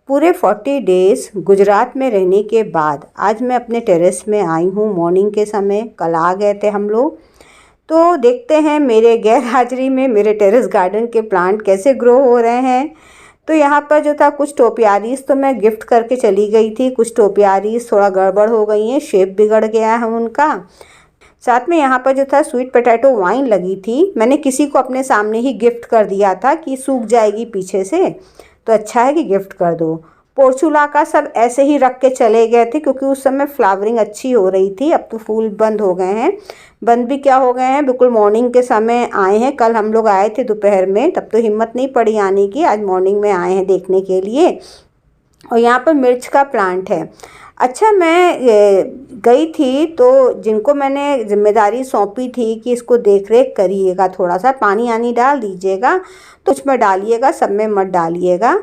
पूरे 40 डेज़ गुजरात में रहने के बाद आज मैं अपने टेरेस में आई हूँ मॉर्निंग के समय। कल आ गए थे हम लोग, तो देखते हैं मेरे गैर हाजिरी में मेरे टेरेस गार्डन के प्लांट कैसे ग्रो हो रहे हैं। तो यहाँ पर जो था कुछ टोपियारीज तो मैं गिफ्ट करके चली गई थी, कुछ टोपियारीज थोड़ा गड़बड़ हो गई हैं, शेप बिगड़ गया है उनका। साथ में यहाँ पर जो था स्वीट पोटैटो वाइन लगी थी, मैंने किसी को अपने सामने ही गिफ्ट कर दिया था कि सूख जाएगी पीछे से, तो अच्छा है कि गिफ्ट कर दो। पोर्चुला का सब ऐसे ही रख के चले गए थे क्योंकि उस समय फ्लावरिंग अच्छी हो रही थी। अब तो फूल बंद हो गए हैं, बंद भी क्या हो गए हैं, बिल्कुल मॉर्निंग के समय आए हैं। कल हम लोग आए थे दोपहर में, तब तो हिम्मत नहीं पड़ी आने की, आज मॉर्निंग में आए हैं देखने के लिए। और यहाँ पर मिर्च का प्लांट है। अच्छा, मैं गई थी तो जिनको मैंने जिम्मेदारी सौंपी थी कि इसको देख रेख करिएगा, थोड़ा सा पानी आनी डाल दीजिएगा, तो उसमें डालिएगा, सब में मत डालिएगा।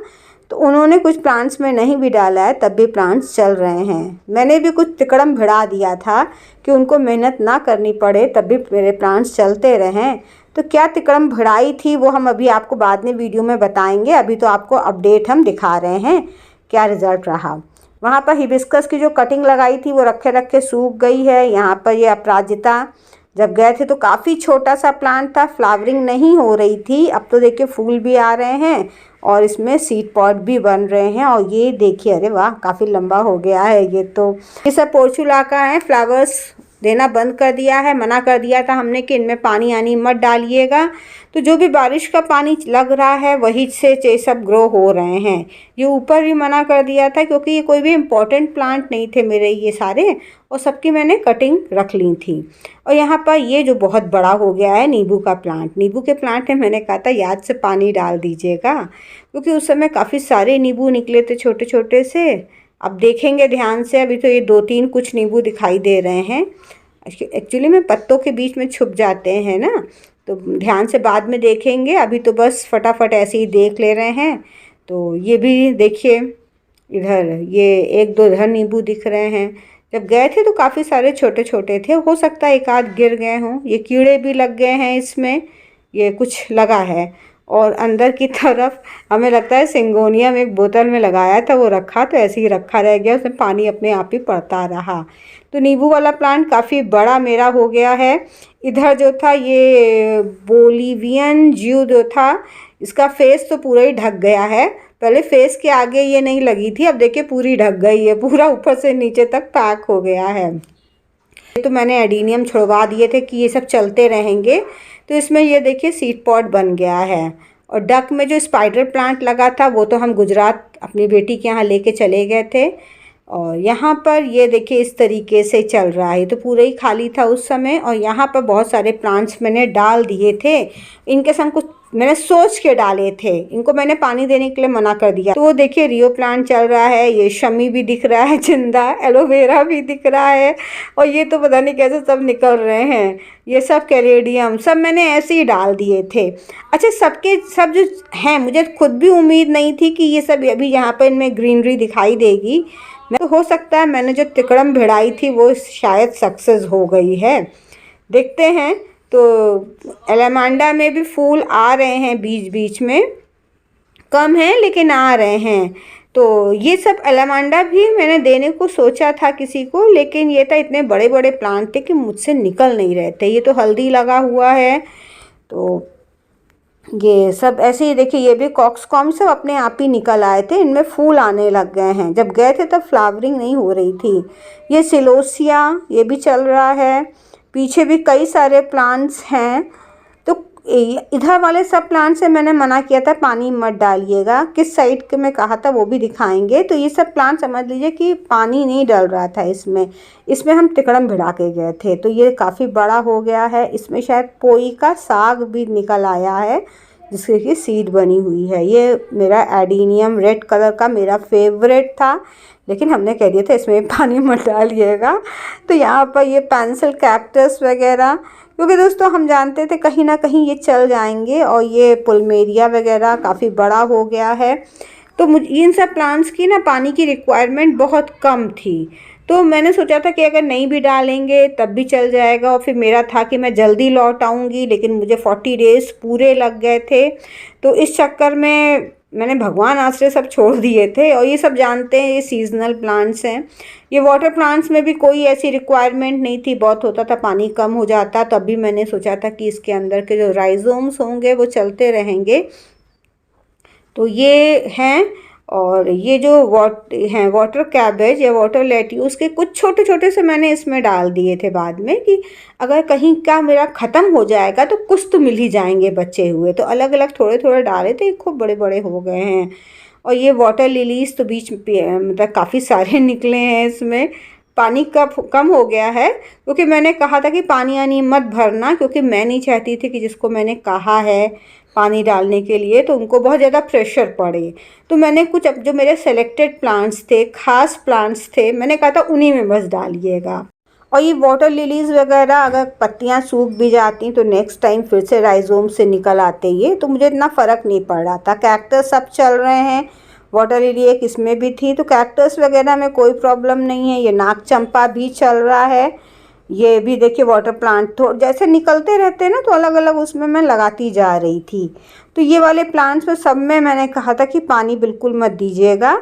तो उन्होंने कुछ प्लांट्स में नहीं भी डाला है, तब भी प्लांट्स चल रहे हैं। मैंने भी कुछ तिकड़म भिड़ा दिया था कि उनको मेहनत ना करनी पड़े, तब भी मेरे प्लांट्स चलते रहें। तो क्या तिकड़म भिड़ाई थी वो हम अभी आपको बाद में वीडियो में बताएंगे। अभी तो आपको अपडेट हम दिखा रहे हैं क्या रिज़ल्ट रहा। वहाँ पर हिबिस्कस की जो कटिंग लगाई थी वो रखे रखे सूख गई है। यहाँ पर ये अपराजिता, जब गए थे तो काफ़ी छोटा सा प्लांट था, फ्लावरिंग नहीं हो रही थी। अब तो देखिए फूल भी आ रहे हैं और इसमें सीड पॉट भी बन रहे हैं। और ये देखिए, अरे वाह, काफ़ी लंबा हो गया है ये सब पोर्चुला का है। फ्लावर्स देना बंद कर दिया है, मना कर दिया था हमने कि इनमें पानी आनी मत डालिएगा। तो जो भी बारिश का पानी लग रहा है वही से ये सब ग्रो हो रहे हैं। ये ऊपर भी मना कर दिया था क्योंकि ये कोई भी इम्पोर्टेंट प्लांट नहीं थे मेरे ये सारे, और सबकी मैंने कटिंग रख ली थी। और यहाँ पर ये जो बहुत बड़ा हो गया है नींबू का प्लांट, नींबू के प्लांट है, मैंने कहा था याद से पानी डाल दीजिएगा क्योंकि उस समय काफ़ी सारे नींबू निकले थे छोटे छोटे से। अब देखेंगे ध्यान से, अभी तो ये 2-3 कुछ नींबू दिखाई दे रहे हैं। एक्चुअली में पत्तों के बीच में छुप जाते हैं ना, तो ध्यान से बाद में देखेंगे। अभी तो बस फटाफट ऐसे ही देख ले रहे हैं। तो ये भी देखिए, इधर ये 1-2 इधर नींबू दिख रहे हैं। जब गए थे तो काफ़ी सारे छोटे छोटे थे, हो सकता है एक आध गिर गए हों। ये कीड़े भी लग गए हैं इसमें, ये कुछ लगा है। और अंदर की तरफ हमें लगता है सिंगोनियम एक बोतल में लगाया था, वो रखा तो ऐसे ही रखा रह गया, उसमें पानी अपने आप ही पड़ता रहा। तो नींबू वाला प्लांट काफ़ी बड़ा मेरा हो गया है। इधर जो था ये बोलिवियन ज्यू जो था, इसका फेस तो पूरा ही ढक गया है। पहले फेस के आगे ये नहीं लगी थी, अब देखिए पूरी ढक गई है, पूरा ऊपर से नीचे तक पैक हो गया है। तो मैंने एडीनियम छुड़वा दिए थे कि ये सब चलते रहेंगे। तो इसमें ये देखिए सीड पॉट बन गया है। और डक में जो स्पाइडर प्लांट लगा था वो तो हम गुजरात अपनी बेटी के यहाँ लेके चले गए थे। और यहाँ पर ये देखिए इस तरीके से चल रहा है, तो पूरा ही खाली था उस समय। और यहाँ पर बहुत सारे प्लांट्स मैंने डाल दिए थे, इनके संग कुछ मैंने सोच के डाले थे, इनको मैंने पानी देने के लिए मना कर दिया। तो वो देखिए रियो प्लांट चल रहा है, ये शमी भी दिख रहा है जिंदा, एलोवेरा भी दिख रहा है, और ये तो पता नहीं कैसे सब निकल रहे हैं। ये सब कैलेडियम सब मैंने ऐसे ही डाल दिए थे। अच्छा, सबके सब जो हैं, मुझे खुद भी उम्मीद नहीं थी कि ये सब अभी यहाँ पर इनमें ग्रीनरी दिखाई देगी। तो हो सकता है मैंने जो तिकड़म भिड़ाई थी वो शायद सक्सेस हो गई है, देखते हैं। तो एलामांडा में भी फूल आ रहे हैं बीच बीच में, कम हैं लेकिन आ रहे हैं। तो ये सब एलामांडा भी मैंने देने को सोचा था किसी को, लेकिन ये तो इतने बड़े बड़े प्लांट थे कि मुझसे निकल नहीं रहे थे। ये तो हल्दी लगा हुआ है, तो ये सब ऐसे ही देखिए, ये भी कॉक्सकॉम सब अपने आप ही निकल आए थे, इनमें फूल आने लग गए हैं। जब गए थे तब फ्लावरिंग नहीं हो रही थी। ये सिलोसिया ये भी चल रहा है, पीछे भी कई सारे प्लांट्स हैं। तो इधर वाले सब प्लांट से मैंने मना किया था पानी मत डालिएगा, किस साइड के मैं कहा था वो भी दिखाएंगे। तो ये सब प्लांट समझ लीजिए कि पानी नहीं डल रहा था इसमें हम तिकड़म भिड़ा के गए थे। तो ये काफ़ी बड़ा हो गया है, इसमें शायद पोई का साग भी निकल आया है जिसकी कि सीड बनी हुई है। ये मेरा एडीनियम रेड कलर का मेरा फेवरेट था, लेकिन हमने कह दिया था इसमें पानी मत डालिएगा। तो यहाँ पर ये पेंसिल कैक्टस वगैरह, क्योंकि दोस्तों हम जानते थे कहीं ना कहीं ये चल जाएंगे। और ये पुलमेरिया वगैरह काफ़ी बड़ा हो गया है। तो मुझे इन सब प्लांट्स की ना पानी की रिक्वायरमेंट बहुत कम थी, तो मैंने सोचा था कि अगर नहीं भी डालेंगे तब भी चल जाएगा, और फिर मेरा था कि मैं जल्दी लौट आऊँगी, लेकिन मुझे 40 डेज़ पूरे लग गए थे। तो इस चक्कर में मैंने भगवान आश्रय सब छोड़ दिए थे। और ये सब जानते हैं, ये सीजनल प्लांट्स हैं। ये वाटर प्लांट्स में भी कोई ऐसी रिक्वायरमेंट नहीं थी, बहुत होता था पानी कम हो जाता, तब भी मैंने सोचा था कि इसके अंदर के जो राइजोम्स होंगे वो चलते रहेंगे। तो ये हैं, और ये जो वाटर कैबेज या वाटर लेट्यूस के कुछ छोटे छोटे से मैंने इसमें डाल दिए थे बाद में, कि अगर कहीं का मेरा ख़त्म हो जाएगा तो कुछ तो मिल ही जाएंगे बचे हुए। तो अलग अलग थोड़े थोड़े डाले थे, खूब बड़े बड़े हो गए हैं। और ये वाटर लिलीज तो बीच मतलब काफ़ी सारे निकले हैं इसमें। पानी कम हो गया है, क्योंकि मैंने कहा था कि पानी आनी मत भरना, क्योंकि मैं नहीं चाहती थी कि जिसको मैंने कहा है पानी डालने के लिए तो उनको बहुत ज़्यादा प्रेशर पड़े। तो मैंने कुछ अब जो मेरे सेलेक्टेड प्लांट्स थे, ख़ास प्लांट्स थे, मैंने कहा था उन्हीं में बस डालिएगा। और ये वाटर लिलीज़ वगैरह अगर पत्तियां सूख भी जाती तो नेक्स्ट टाइम फिर से राइजोम से निकल आते ये, तो मुझे इतना फ़र्क नहीं पड़ रहा था। कैक्टस सब चल रहे हैं, वाटर लिली एक इसमें भी थी, तो कैक्टस वगैरह में कोई प्रॉब्लम नहीं है। ये नाग चंपा भी चल रहा है, ये भी देखिए वाटर प्लांट तो जैसे निकलते रहते हैं ना, तो अलग अलग उसमें मैं लगाती जा रही थी। तो ये वाले प्लांट्स में सब में मैंने कहा था कि पानी बिल्कुल मत दीजिएगा,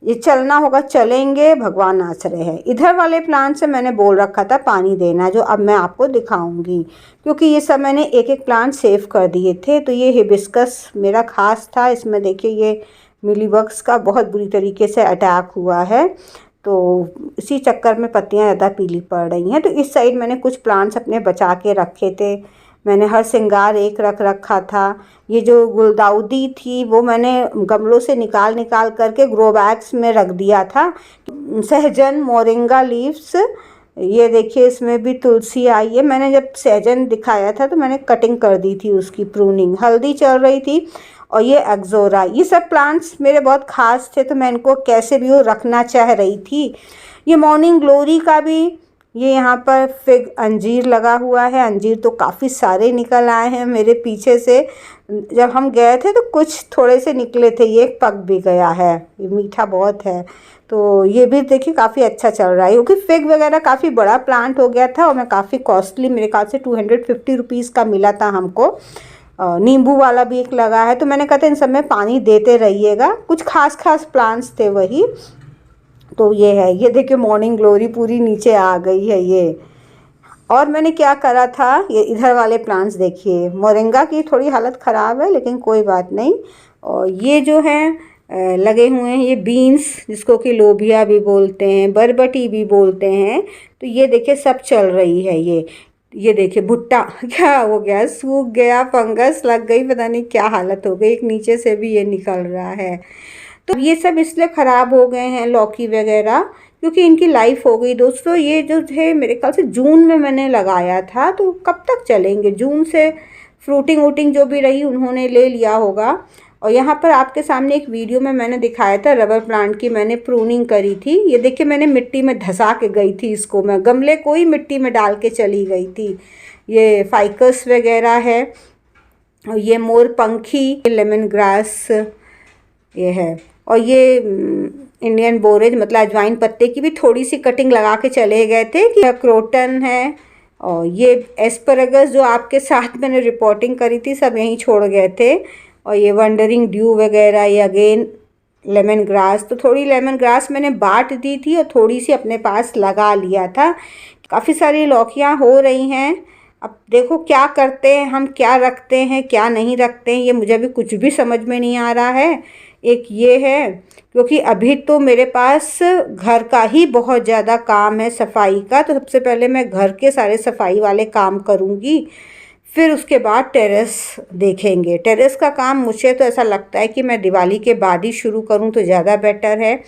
ये चलना होगा चलेंगे, भगवान आश्रय है। इधर वाले प्लांट से मैंने बोल रखा था पानी देना, जो अब मैं आपको दिखाऊंगी, क्योंकि ये सब मैंने एक एक प्लांट सेव कर दिए थे। तो ये हिबिस्कस मेरा खास था, इसमें देखिए ये मिलीबग्स का बहुत बुरी तरीके से अटैक हुआ है, तो इसी चक्कर में पत्तियां ज़्यादा पीली पड़ रही हैं। तो इस साइड मैंने कुछ प्लांट्स अपने बचा के रखे थे। मैंने हर सिंगार एक रख रखा था। ये जो गुलदाउदी थी वो मैंने गमलों से निकाल निकाल करके ग्रो बैग्स में रख दिया था। सहजन, मोरिंगा लीव्स, ये देखिए इसमें भी तुलसी आई है। मैंने जब सहजन दिखाया था तो मैंने कटिंग कर दी थी उसकी, प्रूनिंग। हल्दी चल रही थी, और ये एक्जोरा, ये सब प्लांट्स मेरे बहुत ख़ास थे, तो मैं इनको कैसे भी हो रखना चाह रही थी। ये मॉर्निंग ग्लोरी का भी, ये यहाँ पर फिग अंजीर लगा हुआ है। अंजीर तो काफ़ी सारे निकल आए हैं मेरे पीछे से। जब हम गए थे तो कुछ थोड़े से निकले थे, ये पक भी गया है, ये मीठा बहुत है। तो ये भी देखिए काफ़ी अच्छा चल रहा है, क्योंकि फिग वगैरह काफ़ी बड़ा प्लांट हो गया था, और मैं काफ़ी कॉस्टली, मेरे ख्याल से 250 रुपीज़ का मिला था हमको। नींबू वाला भी एक लगा है, तो मैंने कहा था इन सब में पानी देते रहिएगा। कुछ खास खास प्लांट्स थे वही। तो ये है, ये देखिए मॉर्निंग ग्लोरी पूरी नीचे आ गई है ये। और मैंने क्या करा था, ये इधर वाले प्लांट्स देखिए, मोरिंगा की थोड़ी हालत ख़राब है लेकिन कोई बात नहीं। और ये जो है लगे हुए हैं ये बीन्स, जिसको कि लोबिया भी बोलते हैं, बरबटी भी बोलते हैं। तो ये देखिए सब चल रही है ये देखिए भुट्टा क्या हो गया, सूख गया, फंगस लग गई, पता नहीं क्या हालत हो गई। एक नीचे से भी ये निकल रहा है। तो ये सब इसलिए ख़राब हो गए हैं लौकी वगैरह, क्योंकि इनकी लाइफ हो गई। दोस्तों ये जो थे मेरे ख्याल से जून में मैंने लगाया था, तो कब तक चलेंगे। जून से फ्रूटिंग वूटिंग जो भी रही उन्होंने ले लिया होगा। और यहाँ पर आपके सामने एक वीडियो में मैंने दिखाया था रबर प्लांट की, मैंने प्रूनिंग करी थी। ये देखिए मैंने मिट्टी में धंसा के गई थी इसको, मैं गमले को ही मिट्टी में डाल के चली गई थी। ये फाइकस वगैरह है, और ये मोरपंखी, लेमन ग्रास ये है। और ये इंडियन बोरेज मतलब अजवाइन पत्ते की भी थोड़ी सी कटिंग लगा के चले गए थे कि क्रोटन है। और ये एस्परागस जो आपके साथ मैंने रिपोर्टिंग करी थी सब यहीं छोड़ गए थे। और ये वंडरिंग ड्यू वगैरह, ये अगेन लेमन ग्रास। तो थोड़ी लेमन ग्रास मैंने बांट दी थी और थोड़ी सी अपने पास लगा लिया था। काफ़ी सारी लौकियाँ हो रही हैं। अब देखो क्या करते हैं हम, क्या रखते हैं क्या नहीं रखते हैं, ये मुझे अभी कुछ भी समझ में नहीं आ रहा है। एक ये है, क्योंकि अभी तो मेरे पास घर का ही बहुत ज़्यादा काम है सफाई का। तो सबसे पहले मैं घर के सारे सफाई वाले काम करूँगी, फिर उसके बाद टेरेस देखेंगे। टेरेस का काम मुझे तो ऐसा लगता है कि मैं दिवाली के बाद ही शुरू करूं तो ज़्यादा बेटर है।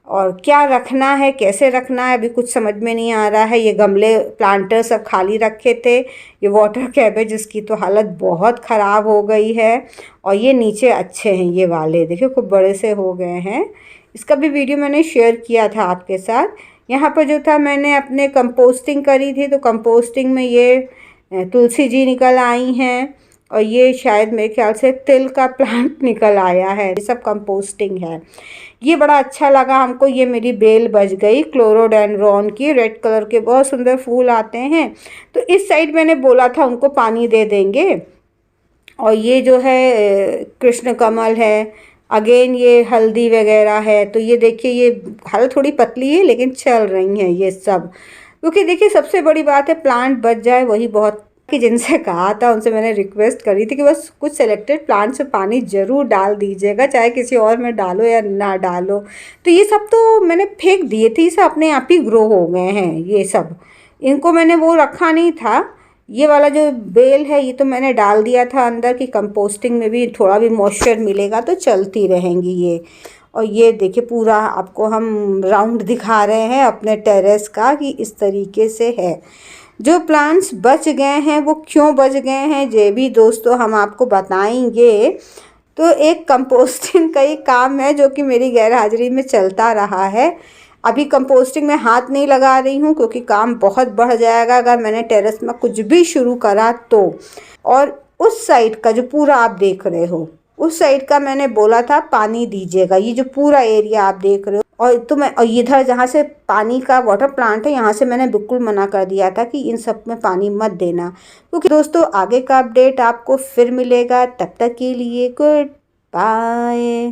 और क्या रखना है कैसे रखना है अभी कुछ समझ में नहीं आ रहा है। ये गमले प्लांटर सब खाली रखे थे। ये वाटर कैबेज, इसकी तो हालत बहुत ख़राब हो गई है। और ये नीचे अच्छे हैं, ये वाले देखिए खूब बड़े से हो गए हैं। इसका भी वीडियो मैंने शेयर किया था आपके साथ। यहाँ पर जो था मैंने अपने कंपोस्टिंग करी थी, तो कंपोस्टिंग में ये तुलसी जी निकल आई हैं। और ये शायद मेरे ख्याल से तिल का प्लांट निकल आया है। ये सब कंपोस्टिंग है। ये बड़ा अच्छा लगा हमको। ये मेरी बेल बच गई क्लोरोडेंड्रॉन की, रेड कलर के बहुत सुंदर फूल आते हैं। तो इस साइड मैंने बोला था उनको पानी दे देंगे। और ये जो है कृष्ण कमल है, अगेन ये हल्दी वगैरह है। तो ये देखिए, ये हल थोड़ी पतली है लेकिन चल रही हैं ये सब। क्योंकि देखिए सबसे बड़ी बात है प्लांट बच जाए वही बहुत। कि जिनसे कहा था उनसे मैंने रिक्वेस्ट करी थी कि बस कुछ सेलेक्टेड प्लांट्स में पानी ज़रूर डाल दीजिएगा, चाहे किसी और में डालो या ना डालो। तो ये सब तो मैंने फेंक दिए थे, ये सब अपने आप ही ग्रो हो गए हैं ये सब। इनको मैंने वो रखा नहीं था। ये वाला जो बेल है ये तो मैंने डाल दिया था अंदर कि कंपोस्टिंग में भी थोड़ा भी मॉइस्चर मिलेगा तो चलती रहेंगी ये। और ये देखिए पूरा आपको हम राउंड दिखा रहे हैं अपने टेरेस का कि इस तरीके से है। जो प्लांट्स बच गए हैं वो क्यों बच गए हैं ये भी दोस्तों हम आपको बताएंगे। तो एक कंपोस्टिंग का ही काम है जो कि मेरी गैर हाजिरी में चलता रहा है। अभी कंपोस्टिंग में हाथ नहीं लगा रही हूँ क्योंकि काम बहुत बढ़ जाएगा अगर मैंने टेरेस में कुछ भी शुरू करा तो। और उस साइड का जो पूरा आप देख रहे हो, उस साइड का मैंने बोला था पानी दीजिएगा। ये जो पूरा एरिया आप देख रहे हो, और तो मैं और इधर जहाँ से पानी का वाटर प्लांट है यहाँ से मैंने बिल्कुल मना कर दिया था कि इन सब में पानी मत देना। क्योंकि दोस्तों आगे का अपडेट आपको फिर मिलेगा। तब तक के लिए गुड बाय।